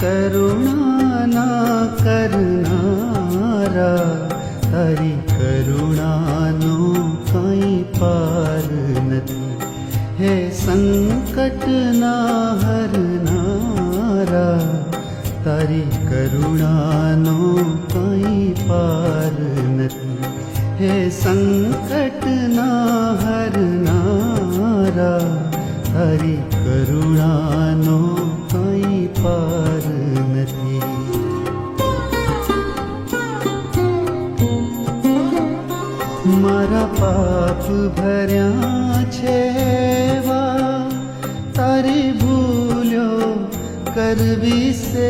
કરુણાના કરનારા, તારી કરુણાનો કંઈ પાર નથી. હે સંકટના હરનારા, તારી કરુણાનો કંઈ પાર નથી. હે સંકટના હરનારા, તારી કરુણાનો કંઈ પાર નથી. મારા પાપ ભર્યા છે એવા, તારી ભૂલ્યો કરવી સે